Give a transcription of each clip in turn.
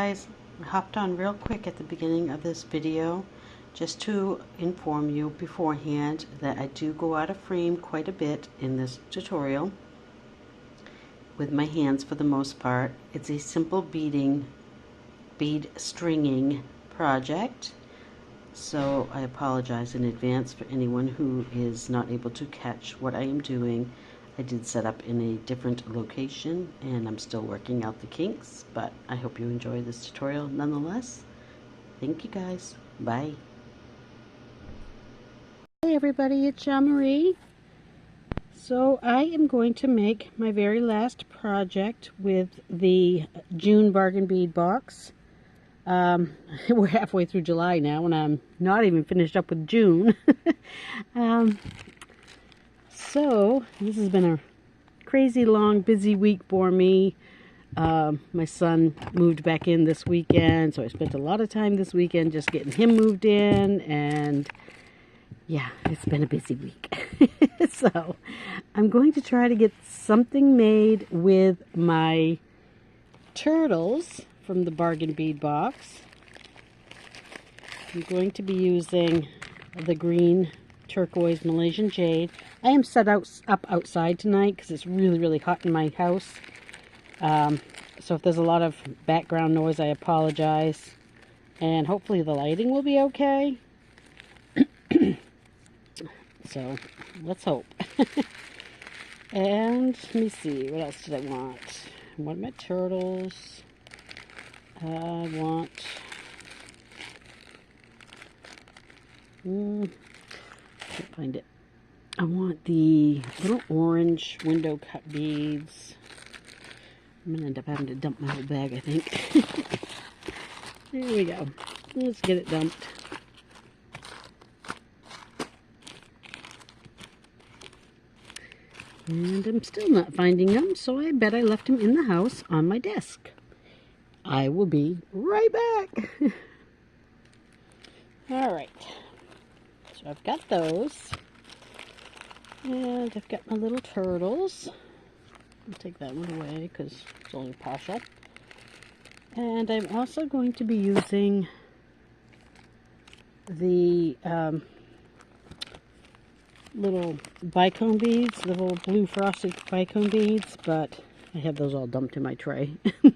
guys, I hopped on real quick at the beginning of this video just to inform you beforehand that I do go out of frame quite a bit in this tutorial with my hands for the most part. It's a simple bead stringing project, so I apologize in advance for anyone who is not able to catch what I am doing. I did set up in a different location and I'm still working out the kinks, but I hope you enjoy this tutorial nonetheless. Thank you guys. Bye. Hey everybody, it's Jean-Marie. So I am going to make my very last project with the June bargain bead box. We're halfway through July now and I'm not even finished up with June. So this has been a crazy long busy week for me. My son moved back in this weekend, so I spent a lot of time this weekend just getting him moved in, and yeah, it's been a busy week. So I'm going to try to get something made with my turtles from the bargain bead box. I'm going to be using the green turquoise Malaysian jade. I am set up outside tonight because it's really hot in my house. So if there's a lot of background noise, I apologize. And hopefully the lighting will be okay. So let's hope. And let me see, what else did I want? I want my turtles. I want... can't find it. I want the little orange window cut beads. I'm going to end up having to dump my whole bag, I think. There we go. Let's get it dumped. And I'm still not finding them, so I bet I left them in the house on my desk. I will be right back. Alright. So I've got those. And I've got my little turtles. I'll take that one away because it's only partial. And I'm also going to be using the little bicone beads, the little blue frosted bicone beads, but I have those all dumped in my tray. So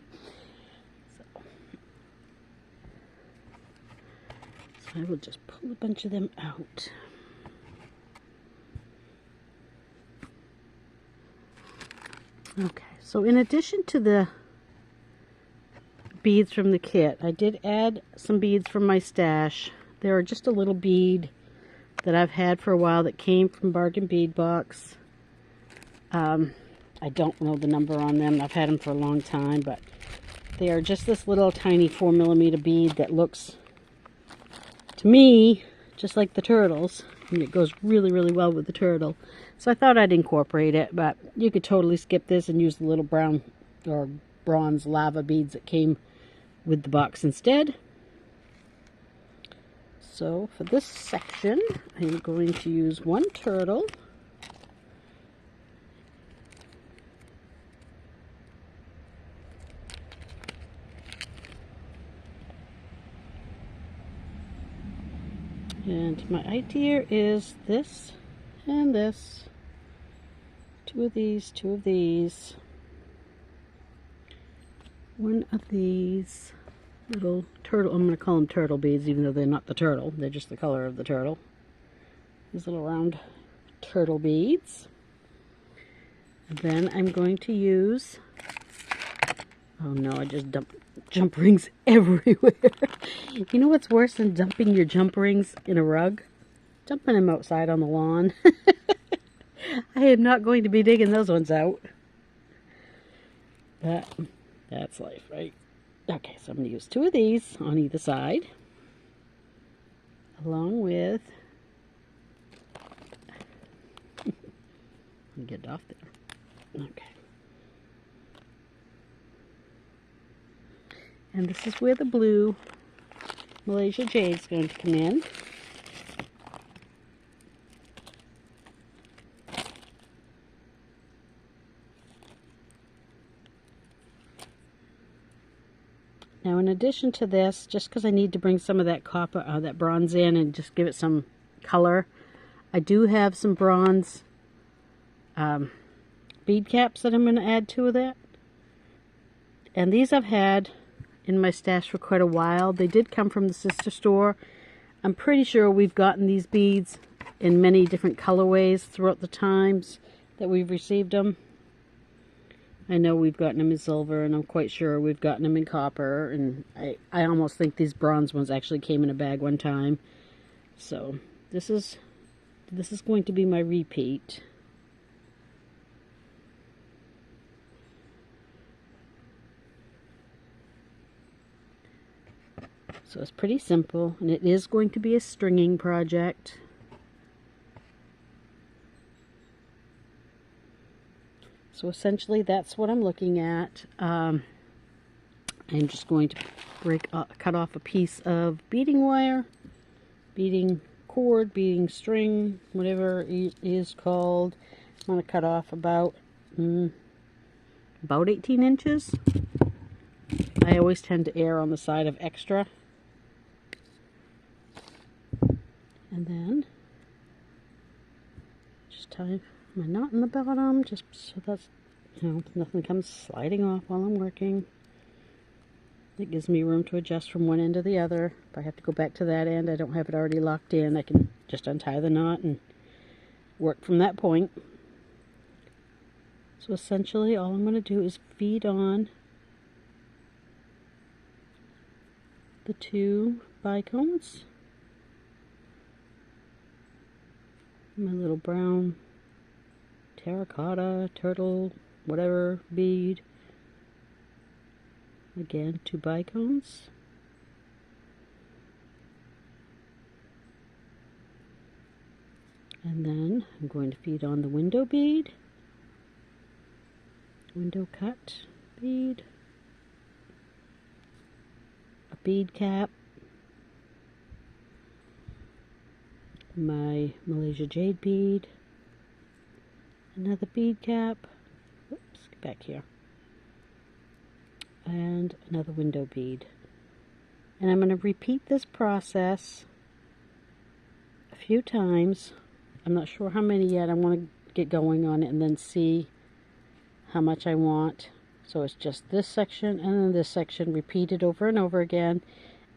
I will just pull a bunch of them out. Okay, so in addition to the beads from the kit, I did add some beads from my stash. They are just a little bead that I've had for a while that came from Bargain Bead Box. I don't know the number on them. I've had them for a long time, but they are just this little tiny 4mm bead that looks, to me, just like the turtles. And it goes really well with the turtle. So I thought I'd incorporate it, but you could totally skip this and use the little brown or bronze lava beads that came with the box instead. So for this section, I'm going to use one turtle. And my idea is this and this. Two of these. One of these little turtle, I'm going to call them turtle beads even though they're not the turtle. They're just the color of the turtle. These little round turtle beads. And then I'm going to use, oh no, I just dumped jump rings everywhere. You know what's worse than dumping your jump rings in a rug? Dumping them outside on the lawn. I am not going to be digging those ones out. That's life, right? Okay, so I'm going to use two of these on either side, along with, get it off there. Okay. And this is where the blue Malaysia jade is going to come in. Now in addition to this, just because I need to bring some of that copper, that bronze in and just give it some color, I do have some bronze bead caps that I'm going to add to that. And these I've had in my stash for quite a while. They did come from the sister store. I'm pretty sure we've gotten these beads in many different colorways throughout the times that we've received them. I know we've gotten them in silver, and I'm quite sure we've gotten them in copper, and I almost think these bronze ones actually came in a bag one time. So this is going to be my repeat. So it's pretty simple, and it is going to be a stringing project. So essentially that's what I'm looking at. I'm just going to cut off a piece of beading wire, beading cord, beading string, whatever it is called. I'm going to cut off about 18 inches. I always tend to err on the side of extra. And then just tie my knot in the bottom, just so that's, nothing comes sliding off while I'm working. It gives me room to adjust from one end to the other. If I have to go back to that end, I don't have it already locked in. I can just untie the knot and work from that point. So essentially all I'm going to do is feed on the 2 bicones. My little brown terracotta, turtle, whatever bead. Again, 2 bicones. And then I'm going to feed on the window bead, window cut bead, a bead cap, my Malaysia jade bead, another bead cap, whoops, get back here, and another window bead. And I'm going to repeat this process a few times. I'm not sure how many yet. I want to get going on it and then see how much I want. So it's just this section and then this section repeated over and over again,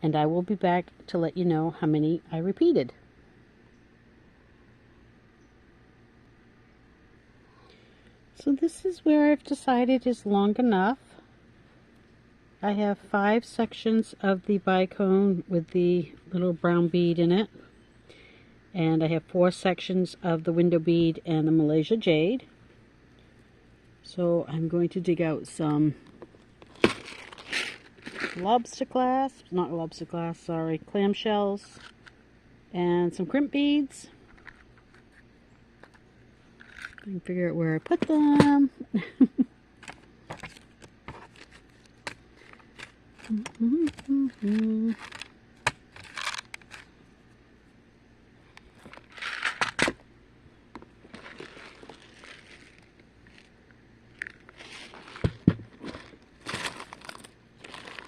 and I will be back to let you know how many I repeated. So this is where I've decided is long enough. I have 5 sections of the bicone with the little brown bead in it. And I have 4 sections of the window bead and the Malaysia jade. So I'm going to dig out some clamshells, and some crimp beads. I can figure out where I put them.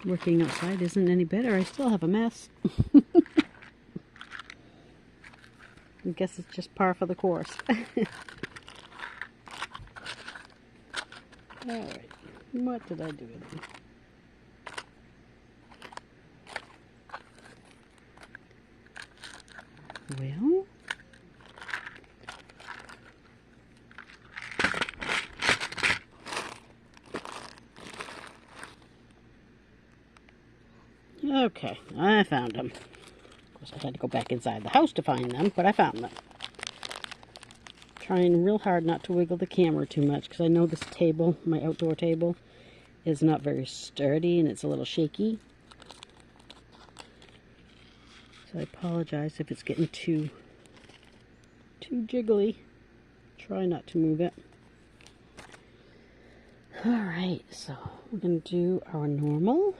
Working outside isn't any better. I still have a mess. I guess it's just par for the course. Alright, what did I do with them? Well, okay, I found them. Of course, I had to go back inside the house to find them, but I found them. Trying real hard not to wiggle the camera too much, because I know this table, my outdoor table, is not very sturdy and it's a little shaky. So I apologize if it's getting too jiggly. Try not to move it. Alright, so we're going to do our normal.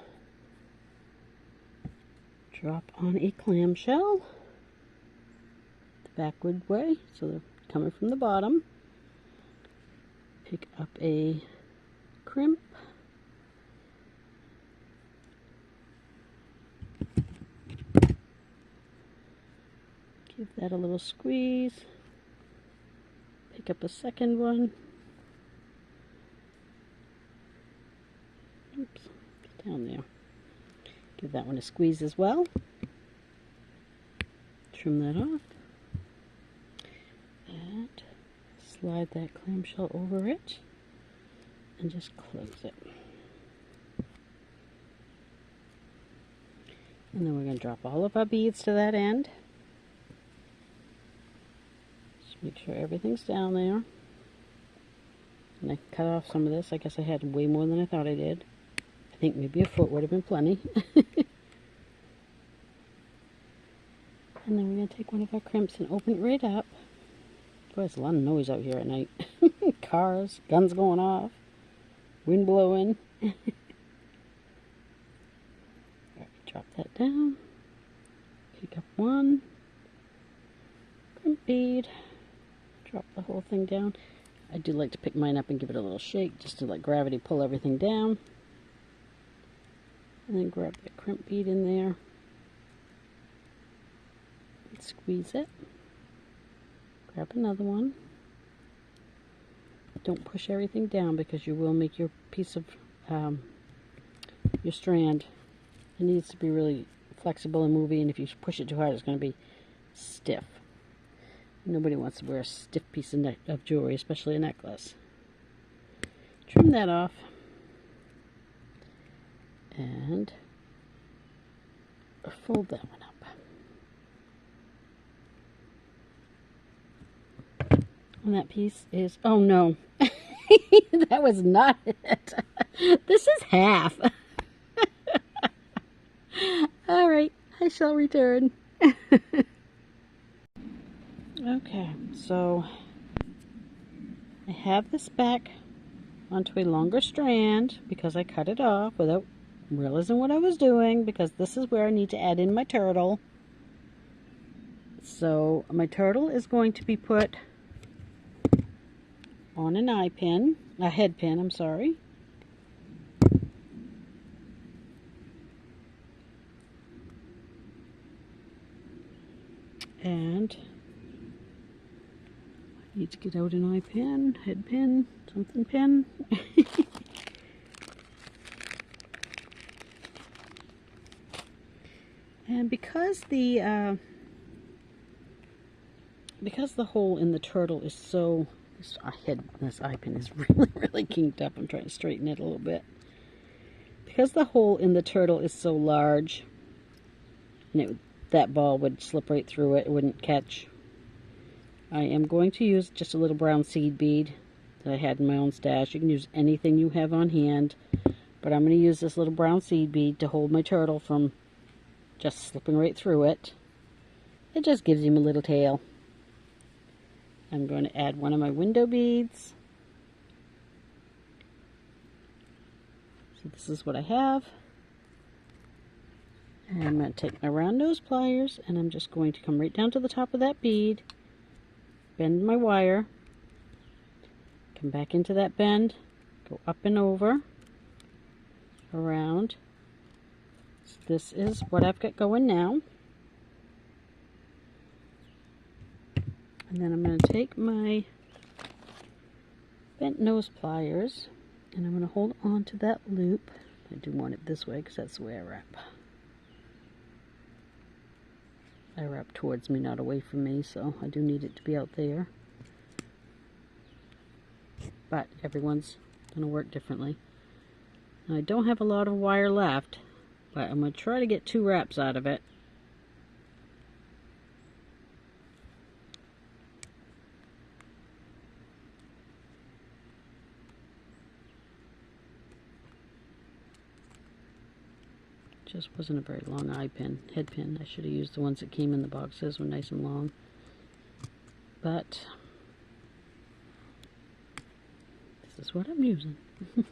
Drop on a clamshell the backward way, so they're coming from the bottom. Pick up a crimp, Give that a little squeeze. Pick up a second one. Oops, get down there. Give that one a squeeze as well. Trim that off. And slide that clamshell over it. And just close it. And then we're going to drop all of our beads to that end. Just make sure everything's down there. And I cut off some of this. I guess I had way more than I thought I did. I think maybe a foot would have been plenty. And then we're going to take one of our crimps and open it right up. Boy, there's a lot of noise out here at night. Cars, guns going off, wind blowing. Drop that down. Pick up one crimp bead. Drop the whole thing down. I do like to pick mine up and give it a little shake just to let gravity pull everything down. And then grab that crimp bead in there. And squeeze it. Grab another one. Don't push everything down because you will make your piece of your strand. It needs to be really flexible and moving, and if you push it too hard, it's going to be stiff. Nobody wants to wear a stiff piece of jewelry, especially a necklace. Trim that off. And fold that one up. And that piece is, oh no, that was not it. This is half. All right, I shall return. Okay, so I have this back onto a longer strand because I cut it off without realizing what I was doing, because this is where I need to add in my turtle. So my turtle is going to be put on an eye pin, a head pin, I'm sorry. And I need to get out an eye pin, head pin, something pin. And because the hole in the turtle is so, this eye pin is really kinked up. I'm trying to straighten it a little bit. Because the hole in the turtle is so large, and that ball would slip right through it, it wouldn't catch. I am going to use just a little brown seed bead that I had in my own stash. You can use anything you have on hand, but I'm going to use this little brown seed bead to hold my turtle from just slipping right through it. It just gives him a little tail. I'm going to add one of my window beads. So this is what I have. And I'm going to take my round nose pliers and I'm just going to come right down to the top of that bead, bend my wire, come back into that bend, go up and over, around. So this is what I've got going now. And then I'm going to take my bent nose pliers and I'm going to hold on to that loop. I do want it this way because that's the way I wrap. I wrap towards me, not away from me, so I do need it to be out there. But everyone's going to work differently. Now, I don't have a lot of wire left, but I'm going to try to get 2 wraps out of it. Just wasn't a very long eye pin, head pin. I should have used the ones that came in the boxes, were nice and long. But this is what I'm using. Alright,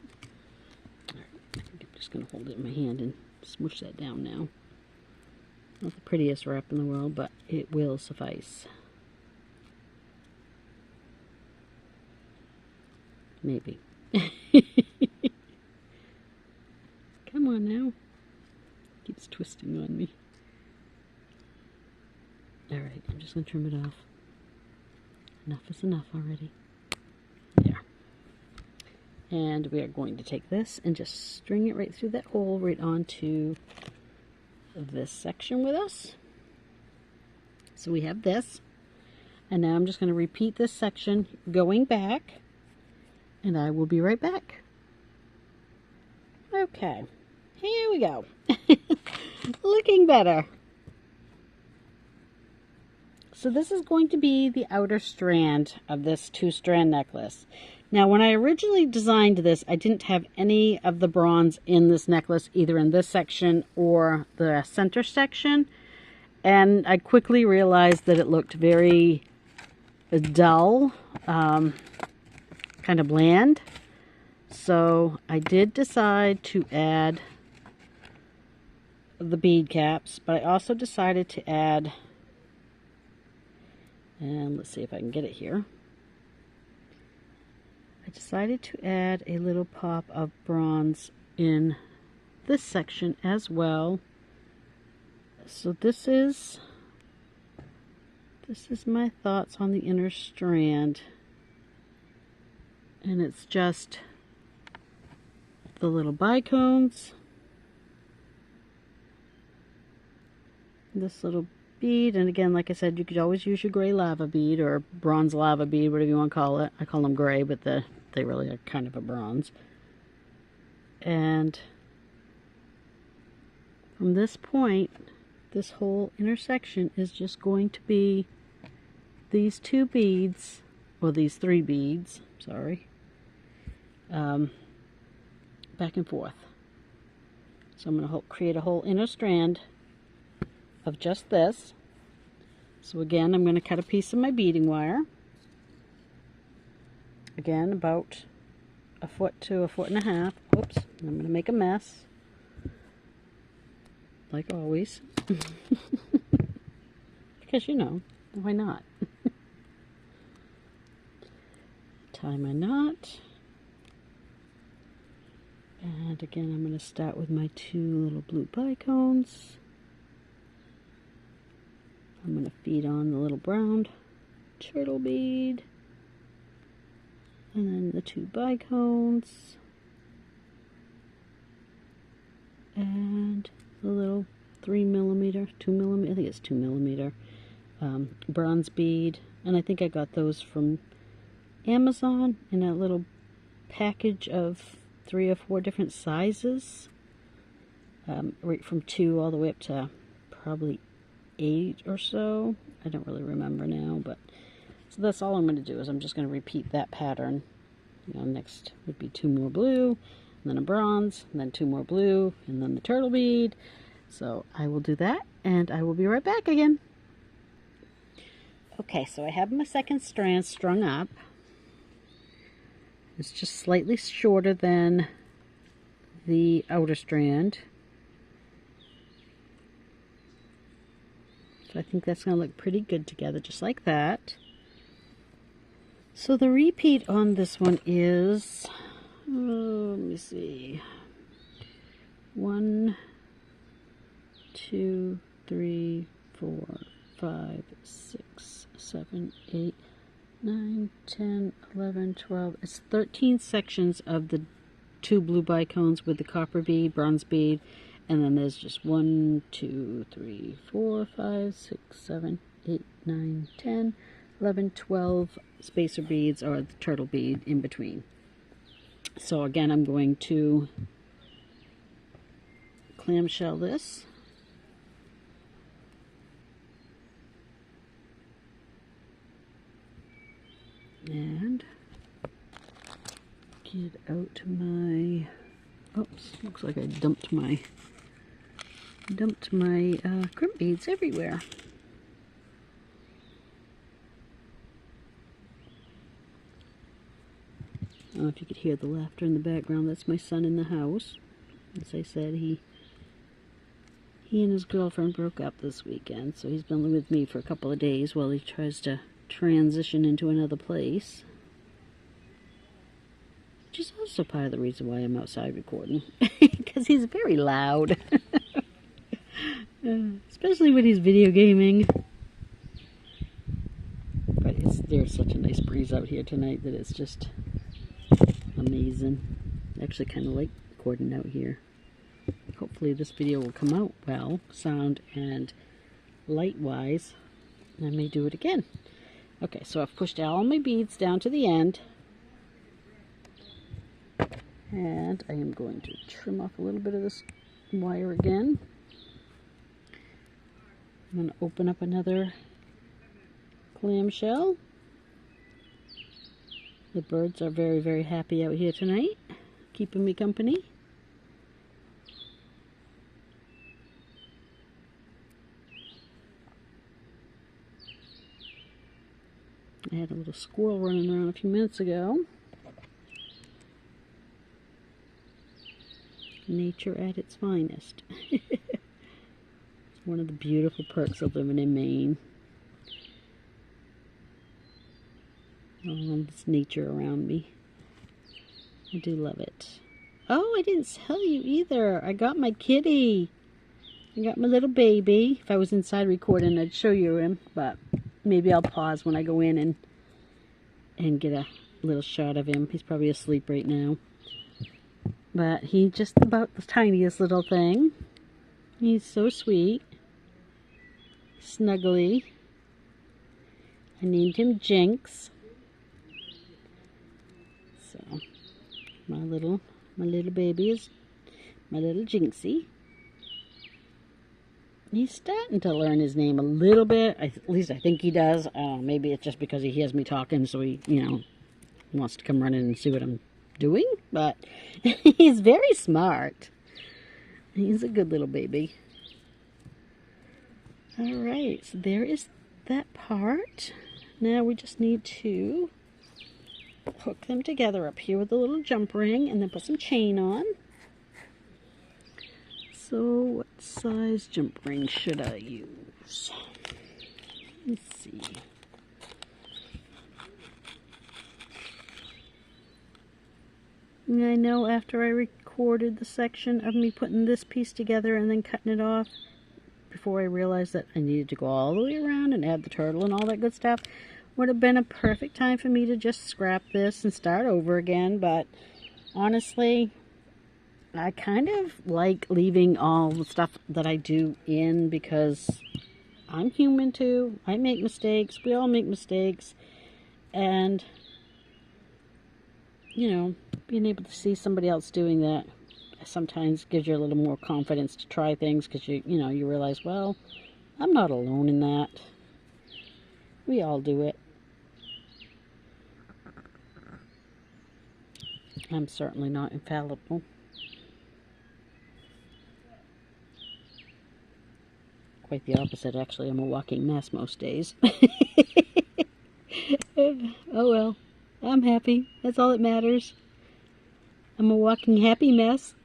I think I'm just going to hold it in my hand and smoosh that down now. Not the prettiest wrap in the world, but it will suffice. Maybe. Come on now. Keeps twisting on me. Alright, I'm just going to trim it off. Enough is enough already. There. And we are going to take this and just string it right through that hole, right onto this section with us. So we have this. And now I'm just going to repeat this section going back. And I will be right back. Okay. Here we go. Looking better. So this is going to be the outer strand of this 2-strand necklace. Now when I originally designed this, I didn't have any of the bronze in this necklace, either in this section or the center section. And I quickly realized that it looked very dull, kind of bland. So I did decide to add the bead caps, but I also decided to add, and let's see if I can get it here. I decided to add a little pop of bronze in this section as well. So this is my thoughts on the inner strand. And it's just the little bicones, this little bead, and again, like I said, you could always use your gray lava bead or bronze lava bead, whatever you want to call it. I call them gray, but they really are kind of a bronze. And from this point, this whole intersection is just going to be these 2 beads, or these 3 beads, sorry, back and forth. So I'm going to create a whole inner strand of just this. So again, I'm going to cut a piece of my beading wire. Again, about 1 foot to 1.5 feet. Oops, I'm going to make a mess, like always. Because you know, why not? Tie my knot. And again, I'm going to start with my 2 little blue bicones. I'm going to feed on the little brown turtle bead. And then the 2 bicones. And the little 3mm, 2mm, I think it's 2mm bronze bead. And I think I got those from Amazon in a little package of 3 or 4 different sizes. Right from 2 all the way up to probably 8 or so. I don't really remember now, but so that's all I'm going to do, is I'm just going to repeat that pattern. You know, next would be 2 more blue, and then a bronze, and then 2 more blue, and then the turtle bead. So I will do that, and I will be right back again. Okay, so I have my second strand strung up. It's just slightly shorter than the outer strand. So I think that's going to look pretty good together, just like that. So the repeat on this one is, let me see, 1, 2, 3, 4, 5, 6, 7, 8, 9, 10, 11, 12. It's 13 sections of the 2 blue bicones with the copper bead, bronze bead, and then there's just 1, 2, 3, 4, 5, 6, 7, 8, 9, 10, 11, 12 spacer beads, or the turtle bead in between. So again, I'm going to clamshell this. And get out my, oops, looks like I dumped my crimp beads everywhere. I don't know if you could hear the laughter in the background. That's my son in the house. As I said, he and his girlfriend broke up this weekend, so he's been with me for a couple of days while he tries to transition into another place. Which is also part of the reason why I'm outside recording. Because he's very loud. Especially when he's video gaming. nice breeze out here tonight that it's just amazing. I actually kind of like recording out here. Hopefully this video will come out well, sound and light-wise. I may do it again. Okay, so I've pushed all my beads down to the end. And I am going to trim off a little bit of this wire again. I'm going to open up another clamshell. The birds are very, very happy out here tonight, keeping me company. I had a little squirrel running around a few minutes ago. Nature at its finest. It's one of the beautiful perks of living in Maine. Oh, this nature around me. I do love it. Oh, I didn't tell you either. I got my kitty. I got my little baby. If I was inside recording, I'd show you him, but maybe I'll pause when I go in and get a little shot of him. He's probably asleep right now. But he's just about the tiniest little thing. He's so sweet. Snuggly. I named him Jinx. So, my little baby is my little Jinxie. He's starting to learn his name a little bit. At least I think he does. Maybe it's just because he hears me talking, so he, wants to come running and see what I'm doing. But he's very smart. He's a good little baby. All right, so there is that part. Now we just need to hook them together up here with a little jump ring and then put some chain on. So what size jump ring should I use? Let's see. And I know after I recorded the section of me putting this piece together and then cutting it off, before I realized that I needed to go all the way around and add the turtle and all that good stuff, would have been a perfect time for me to just scrap this and start over again. But honestly, I kind of like leaving all the stuff that I do in because I'm human too. I make mistakes. We all make mistakes. And, being able to see somebody else doing that sometimes gives you a little more confidence to try things because you realize, well, I'm not alone in that. We all do it. I'm certainly not infallible. Quite the opposite, actually. I'm a walking mess most days. Oh well, I'm happy. That's all that matters. I'm a walking happy mess.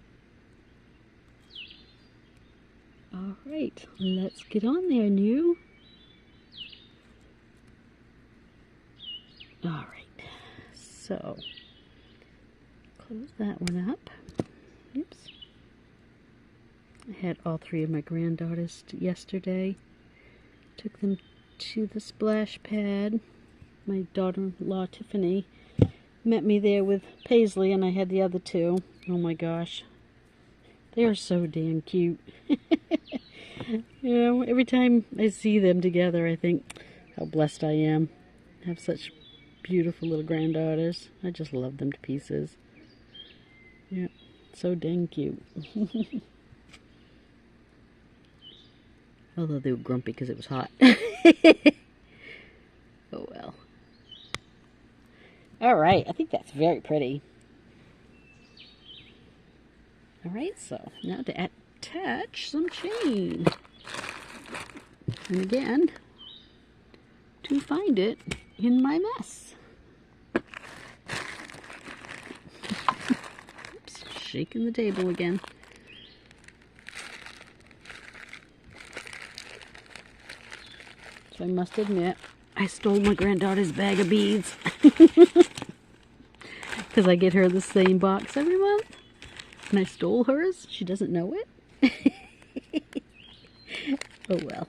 Alright, let's get on there, new. Alright, so close that one up. Oops. I had all three of my granddaughters yesterday. Took them to the splash pad. My daughter-in-law, Tiffany, met me there with Paisley, and I had the other two. Oh my gosh. They are so damn cute. Every time I see them together, I think how blessed I am. I have such beautiful little granddaughters. I just love them to pieces. Yeah, so dang cute. Although they were grumpy because it was hot. Oh well. Alright, I think that's very pretty. Alright, so now to attach some chain. And again, to find it in my mess. Oops, shaking the table again. So I must admit, I stole my granddaughter's bag of beads. Because I get her the same box every month. And I stole hers. She doesn't know it. Oh well.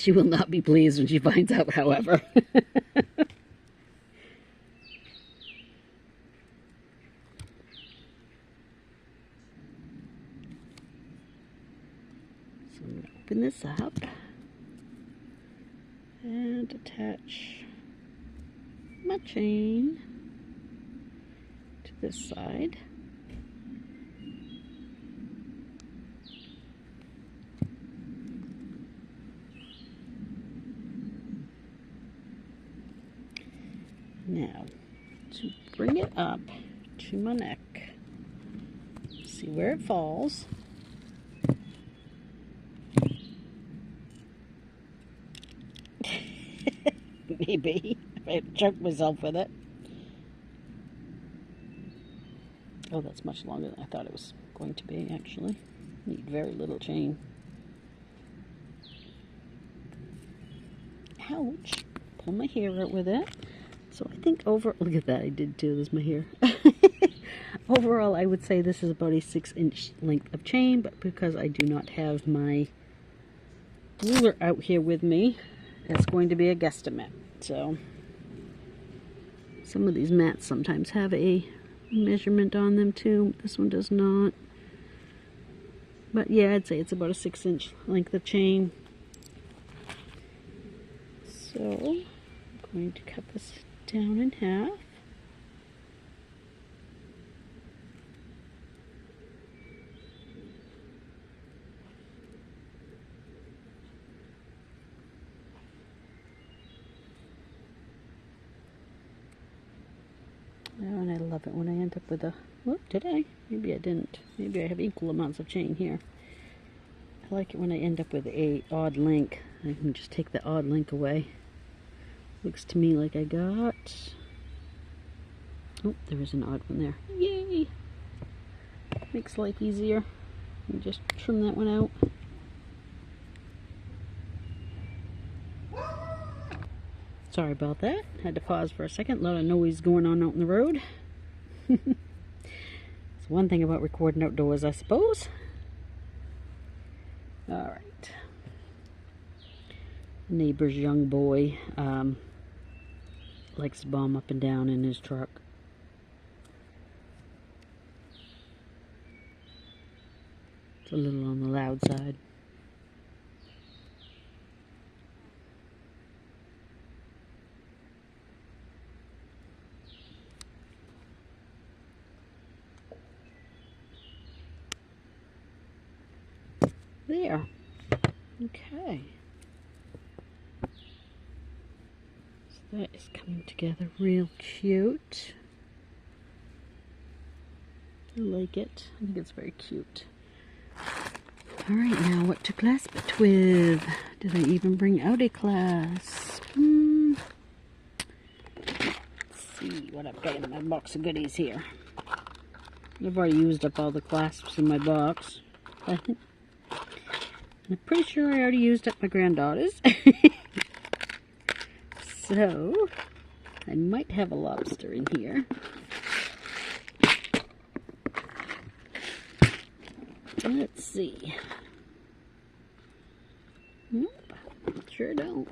She will not be pleased when she finds out, however. So I'm going to open this up and attach my chain to this side. Now, to bring it up to my neck, see where it falls. Maybe. I choked myself with it. Oh, that's much longer than I thought it was going to be, actually. Need very little chain. Ouch. Pull my hair out with it. So I think look at that, I did too, there's my hair. Overall, I would say this is about a 6-inch length of chain, but because I do not have my ruler out here with me, it's going to be a guesstimate. So, some of these mats sometimes have a measurement on them too. This one does not. But yeah, I'd say it's about a 6-inch length of chain. So, I'm going to cut this down in half. Oh, and I love it when I end up with a, whoop, did I? Maybe I didn't. Maybe I have equal amounts of chain here. I like it when I end up with a odd link. I can just take the odd link away. Looks to me like I got, oh, there is an odd one there. Yay! Makes life easier. You just trim that one out. Sorry about that. Had to pause for a second. A lot of noise going on out in the road. It's one thing about recording outdoors, I suppose. Alright. Neighbor's young boy likes to bomb up and down in his truck. It's a little on the loud side. There. Okay. So that is coming together real cute. I like it. I think it's very cute. Alright, now what to clasp it with? Did I even bring out a clasp? Let's see what I've got in my box of goodies here. I've already used up all the clasps in my box. I'm pretty sure I already used up my granddaughter's. So, I might have a lobster in here. Let's see. Nope, sure don't.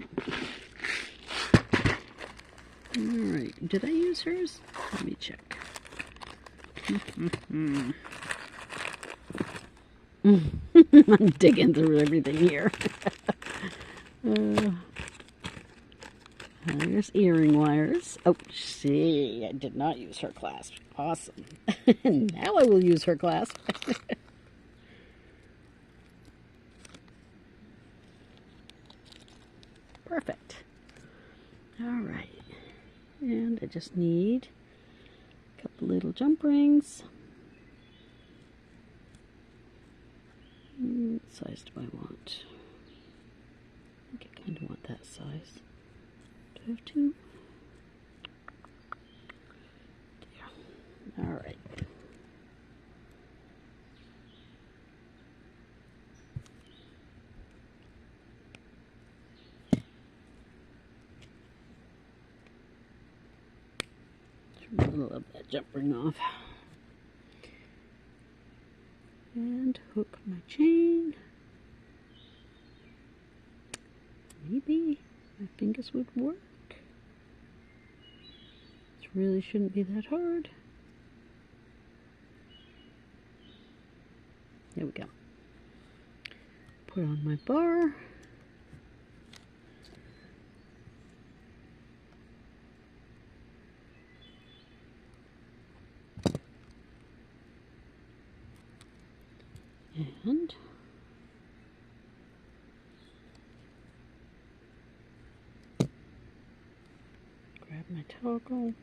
Alright, did I use hers? Let me check. I'm digging through everything here. There's earring wires. Oh, see, I did not use her clasp. Awesome. Now I will use her clasp. Perfect. Alright. And I just need a couple little jump rings. What size do I want? I think I kind of want that size. Do I have two? There. Alright. Trim a little of that jump ring off. And hook my chain. maybe my fingers would work. It really shouldn't be that hard. There we go. Put on my bar. And grab my toggle,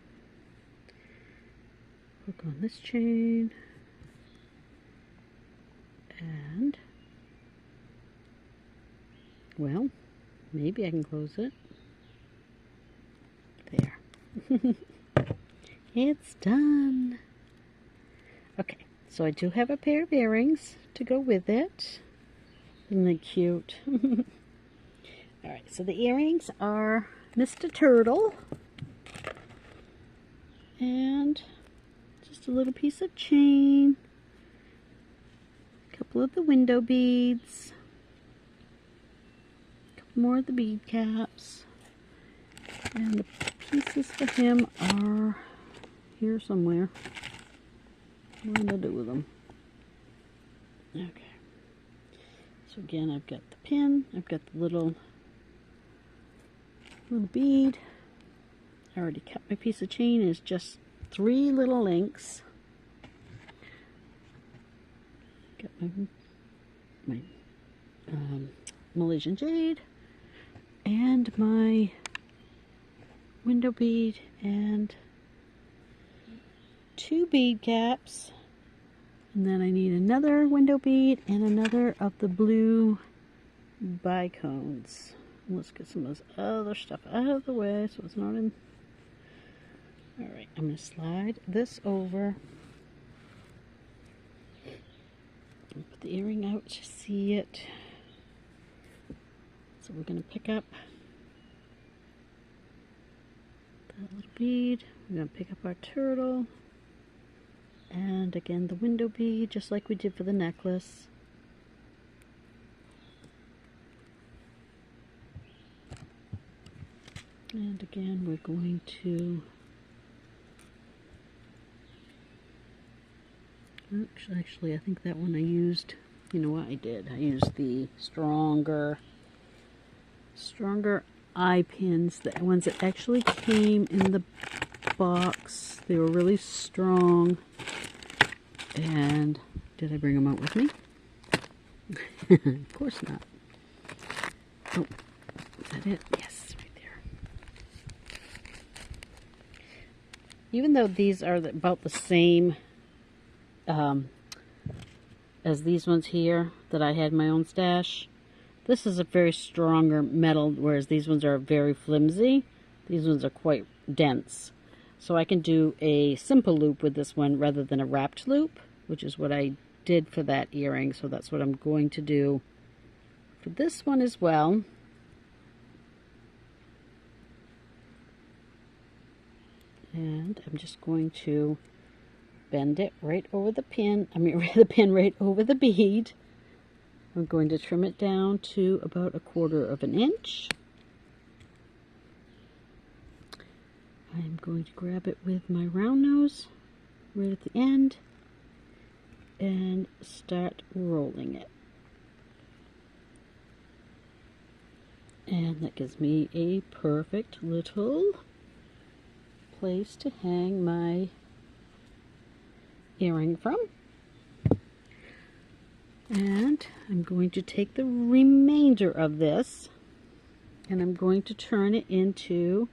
hook on this chain, and, well, maybe I can close it. There. It's done. Okay, so I do have a pair of earrings to go with it. Isn't that cute? Alright, so the earrings are Mr. Turtle. And just a little piece of chain. A couple of the window beads. A couple more of the bead caps. And the pieces for him are here somewhere. What am I going to do with them? Okay. So again, I've got the pin. I've got the little bead. I already cut my piece of chain. It's just 3 little links. Got my Malaysian jade and my window bead and 2 bead caps, and then I need another window bead and another of the blue bicones. Let's get some of this other stuff out of the way so it's not in. Alright, I'm going to slide this over. Put the earring out to see it. So we're going to pick up that little bead. We're going to pick up our turtle. And again, the window bead, just like we did for the necklace. And again, we're going to actually, I think that one I used, you know what I did? I used the stronger eye pins, the ones that actually came in the box. They were really strong. And did I bring them out with me? Of course not. Oh, is that it? Yes, right there. Even though these are about the same as these ones here that I had in my own stash, this is a very stronger metal, whereas these ones are very flimsy. These ones are quite dense. So I can do a simple loop with this one rather than a wrapped loop, which is what I did for that earring. So that's what I'm going to do for this one as well. And I'm just going to bend it right over the pin. I mean, the pin right over the bead. I'm going to trim it down to about 1/4 of an inch. I'm going to grab it with my round nose right at the end and start rolling it. And that gives me a perfect little place to hang my earring from. And I'm going to take the remainder of this and I'm going to turn it into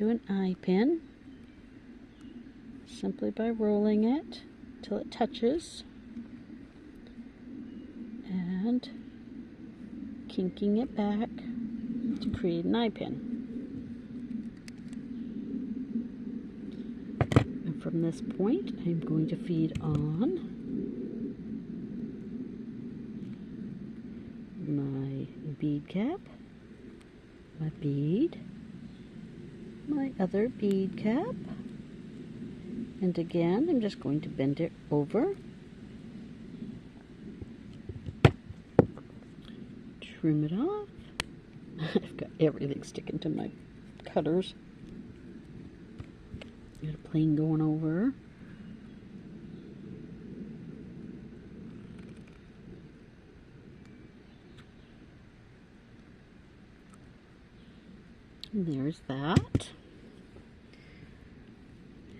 an eye pin simply by rolling it till it touches and kinking it back to create an eye pin. And from this point, I'm going to feed on my bead cap, my bead, my other bead cap, and again I'm just going to bend it over trim it off. I've got everything sticking to my cutters. Got a plane going over. And there's that.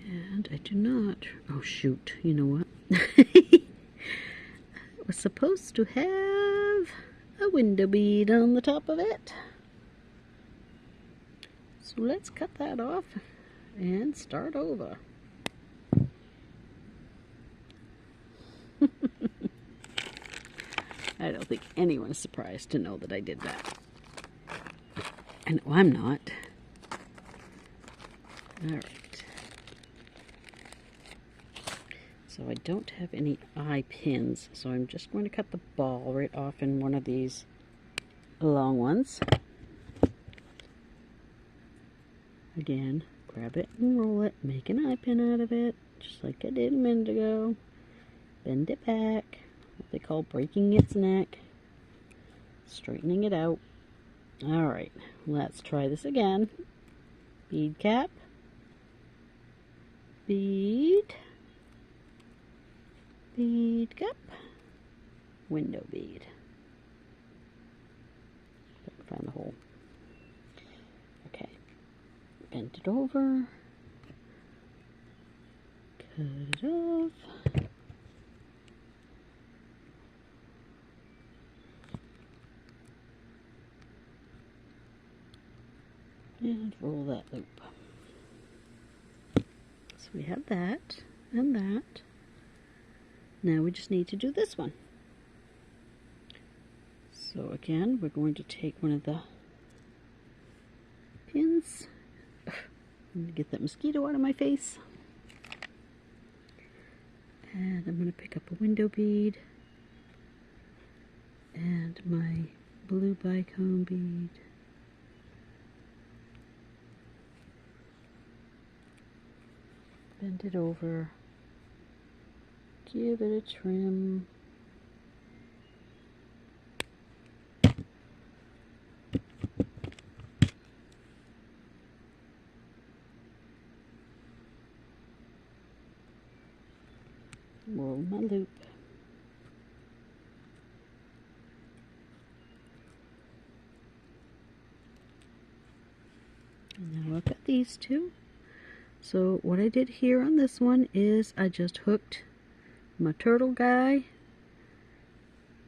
And I do not... Oh, shoot. You know what? I was supposed to have a window bead on the top of it. So let's cut that off and start over. I don't think anyone is surprised to know that I did that. I know I'm not. Alright. So I don't have any eye pins, so I'm just going to cut the ball right off in one of these long ones. Again, grab it and roll it, make an eye pin out of it, just like I did a minute ago. Bend it back, what they call breaking its neck, straightening it out. Alright, let's try this again. Bead cap, bead, bead cap, window bead. If I can find the hole. Okay, bend it over, cut it off. And roll that loop. So we have that and that. Now we just need to do this one. So again, we're going to take one of the pins. I'm going to get that mosquito out of my face. And I'm going to pick up a window bead and my blue bicone bead. Bend it over, give it a trim. Roll my loop. And now I've got these two. So what I did here on this one is I just hooked my turtle guy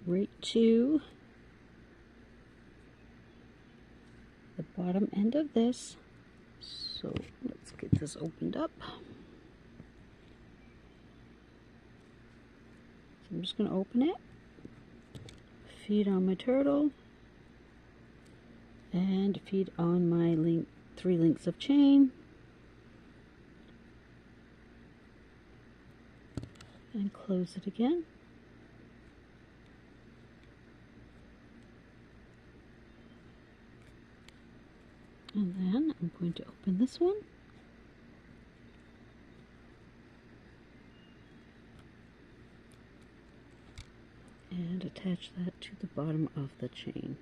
right to the bottom end of this. So let's get this opened up. So I'm just going to open it, feed on my turtle, and feed on my 3 links of chain. And close it again. And then I'm going to open this one. And attach that to the bottom of the chain.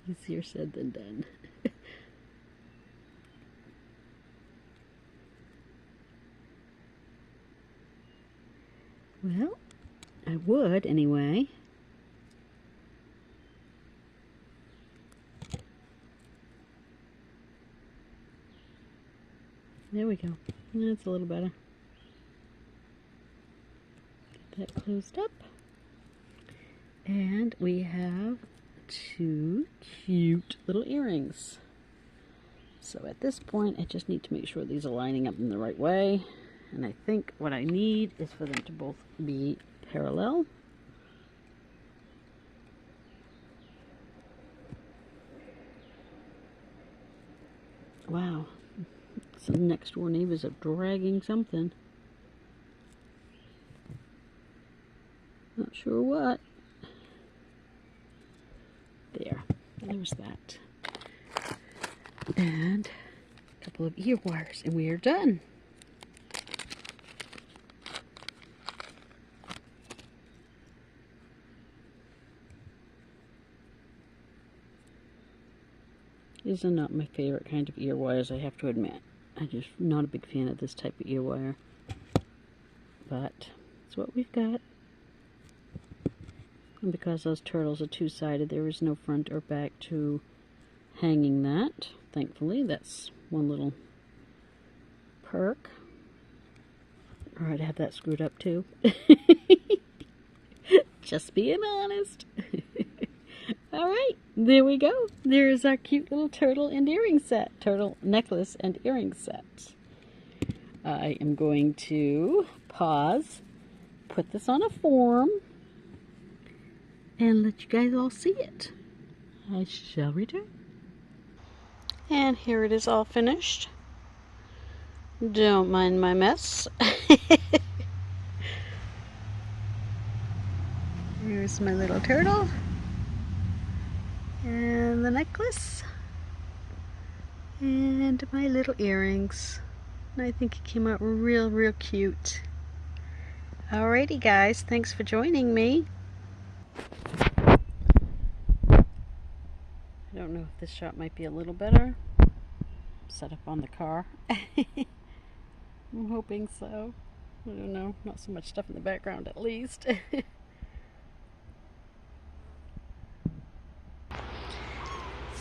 Easier said than done. Well, I would anyway. There we go. That's a little better. Get that closed up. And we have 2 cute little earrings. So at this point, I just need to make sure these are lining up in the right way. And I think what I need is for them to both be parallel. Wow, some next door neighbors are dragging something. Not sure what. There's that. And a couple of ear wires, and we are done. These are not my favorite kind of ear wires, I have to admit. I'm just not a big fan of this type of ear wire. But it's what we've got. And because those turtles are two-sided, there is no front or back to hanging that. Thankfully, that's one little perk. Or I'd have that screwed up too. Just being honest. Alright, there we go. There's our cute little turtle and earring set. Turtle necklace and earring set. I am going to pause, put this on a form, and let you guys all see it. I shall return. And here it is all finished. Don't mind my mess. Here's my little turtle. And the necklace. And my little earrings. And I think it came out real cute. Alrighty guys, thanks for joining me. I don't know if this shot might be a little better. Set up on the car. I'm hoping so. I don't know, not so much stuff in the background at least.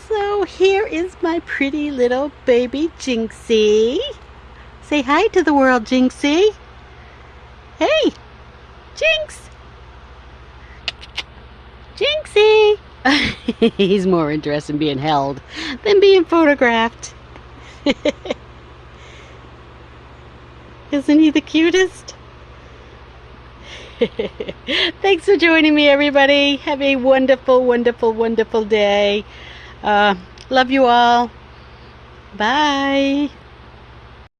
So here is my pretty little baby Jinxie. Say hi to the world, Jinxie. Hey, Jinx. Jinxie. He's more interested in being held than being photographed. Isn't he the cutest? Thanks for joining me, everybody. Have a wonderful day. Love you all. Bye.